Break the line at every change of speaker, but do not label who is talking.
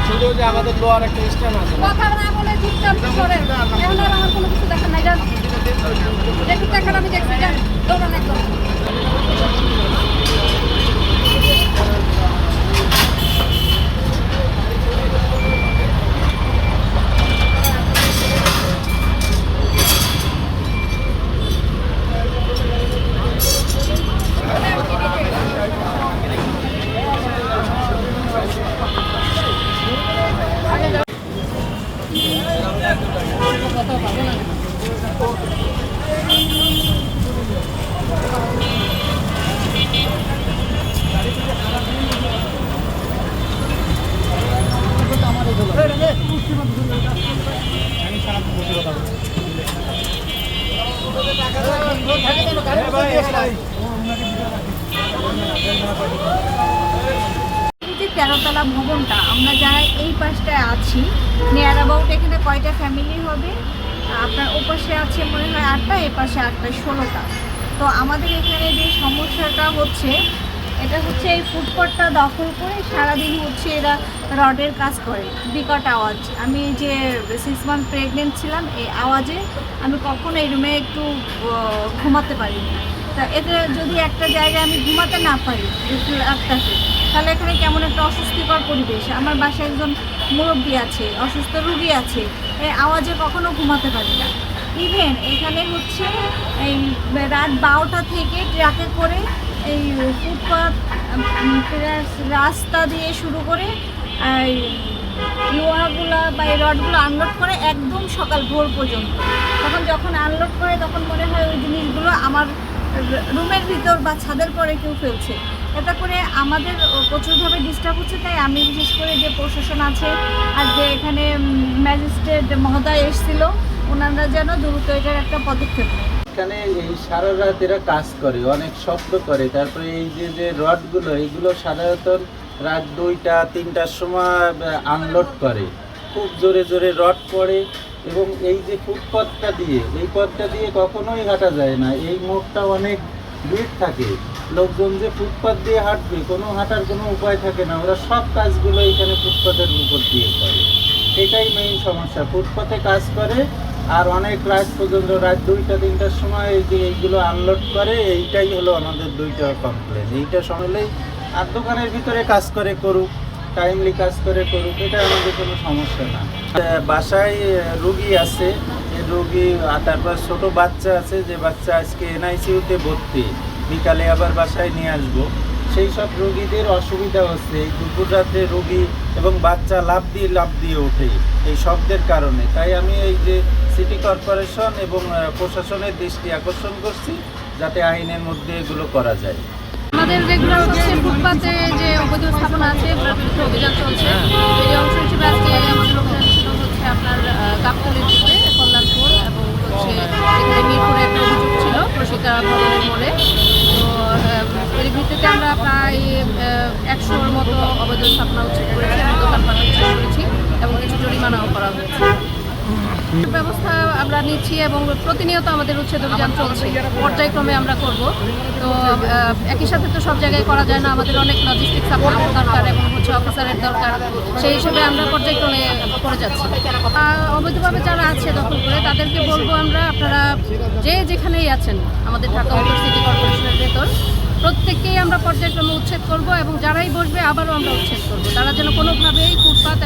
শুধু যে আমাদের লোয়ার একটা স্ট্যান্ড আছে
কথা না বলে চুপচাপ করেন। এখন আর আমার কোনো কিছু দেখার নাই, যান যেটুকু দেখার আমি দেখছি, যান দৌড়ান একদম। এই যে 13তলা ভবনটা, আমরা যারা এই পাশটায় আছি, নিয়ার অ্যাবাউট এখানে কয়টা ফ্যামিলি হবে? আপনার ওপাশে আছে মনে হয় 8টা, এ পাশে 8টা, 16টা। তো আমাদের এখানে যে সমস্যাটা হচ্ছে, এটা হচ্ছে এই ফুটপাথটা দখল করে সারাদিন হচ্ছে এরা রডের কাজ করে, বিকট আওয়াজ। আমি যে 6 মান্থ প্রেগনেন্ট ছিলাম, এই আওয়াজে আমি কখনো এই রুমে একটু ঘুমাতে পারিনি। তা এতে যদি একটা জায়গায় আমি ঘুমাতে না পারি রাতটাতে, তাহলে এখানে কেমন একটা অস্বস্তিকর পরিবেশ। আমার বাসায় একজন মুরব্বী আছে, অসুস্থ রুগী আছে, এই আওয়াজে কখনো ঘুমাতে পারি না। ইভেন এখানে হচ্ছে এই রাত 12টা থেকে ট্রাকে করে এই ফুটপাথ রাস্তা দিয়ে শুরু করে এই লোহাগুলা বা এই রডগুলো আনলোড করে একদম সকাল ভোর পর্যন্ত। তখন যখন আনলোড করে তখন মনে হয় ওই জিনিসগুলো আমার রুমের ভিতর বা ছাদের পরে কেউ ফেলছে। এটা করে আমাদের প্রচুরভাবে ডিস্টার্ব হচ্ছে। তাই আমি বিশেষ করে যে প্রশাসন আছে আর যে এখানে ম্যাজিস্ট্রেট মহোদয় এসেছিল, ওনারা যেন দ্রুত এটার একটা পদক্ষেপ নেয়।
এখানে এই সারা রাত এরা কাজ করে, অনেক শব্দ করে। তারপরে এই যে রডগুলো, এইগুলো সাধারণত রাত 2টা 3টার সময় আনলোড করে, খুব জোরে জোরে রড পড়ে। এবং এই যে ফুটপথটা দিয়ে, এই পথটা দিয়ে কখনোই হাঁটা যায় না, এই মোড়টা অনেক ভিড় থাকে, লোকজন যে ফুটপাথ দিয়ে হাঁটবে, হাঁটার কোনো উপায় থাকে না। ওরা সব কাজগুলো এখানে ফুটপাথের উপর দিয়ে করে, এটাই মেইন সমস্যা। ফুটপাথে কাজ করে আর অনেক রাত পর্যন্ত, রাত 2টা 3টার সময় এই যে এইগুলো আনলোড করে। এইটাই হলো আমাদের 2টা কমপ্লেন। এইটা সমলেই আর দোকানের ভিতরে কাজ করে করুক, টাইমলি কাজ করে করুক, এটা আমাদের কোনো সমস্যা না। বাসায় রুগী আছে, রুগী আর তারপর ছোটো বাচ্চা আছে, যে বাচ্চা আজকে NICU-তে ভর্তি, বিকালে আবার বাসায় নিয়ে আসবো। সেই সব রুগীদের অসুবিধা হচ্ছে। এই দুপুর রাত্রে রুগী এবং বাচ্চা লাফ দিয়ে ওঠে এই শব্দের কারণে। তাই আমি এই যে সিটি কর্পোরেশন এবং প্রশাসনের দৃষ্টি আকর্ষণ করছি, যাতে আইনের মধ্যে এগুলো করা যায়।
আমাদের রেগুলার হচ্ছে ফুটপাতে যে অবৈধ স্থাপনা আছে, এগুলোর বিরুদ্ধে অভিযান চলছে। এই অংশ হিসেবে আজকে আমাদের অভিযান ছিল হচ্ছে আপনার গাবতলীর দিকে কল্যাণপুর, এবং হচ্ছে এখানে মিরপুরে একটা অভিযোগ ছিল প্রশিকা ভবনের মোড়ে। তো এর ভিত্তিতে আমরা প্রায় 100-র মতো অবৈধ স্থাপনা উচ্ছেদ করেছি এবং দোকানপাট উচ্ছেদ করেছি এবং কিছু জরিমানাও করা হয়েছে। ব্যবস্থা আমরা নিচ্ছি এবং প্রতিনিয়ত আমাদের উচ্ছেদ অভিযান চলছে, পর্যায়ক্রমে আমরা করব। তো একই সাথে তো সব জায়গায় করা যায় না, আমাদের অনেক লজিস্টিক সাপোর্টের দরকার এবং হচ্ছে অফিসারের দরকার। সেই হিসেবে আমরা পর্যায়ক্রমে করে যাচ্ছি। অবৈধভাবে যারা আছে দখল করে, তাদেরকে বলবো আমরা, আপনারা যে যেখানেই আছেন আমাদের ঢাকা উত্তর সিটি কর্পোরেশনের ভেতর, প্রত্যেককেই আমরা পর্যায়ক্রমে উচ্ছেদ করব এবং যারাই বসবে আবারও আমরা উচ্ছেদ করব। তারা যেন কোনোভাবেই ফুটপাত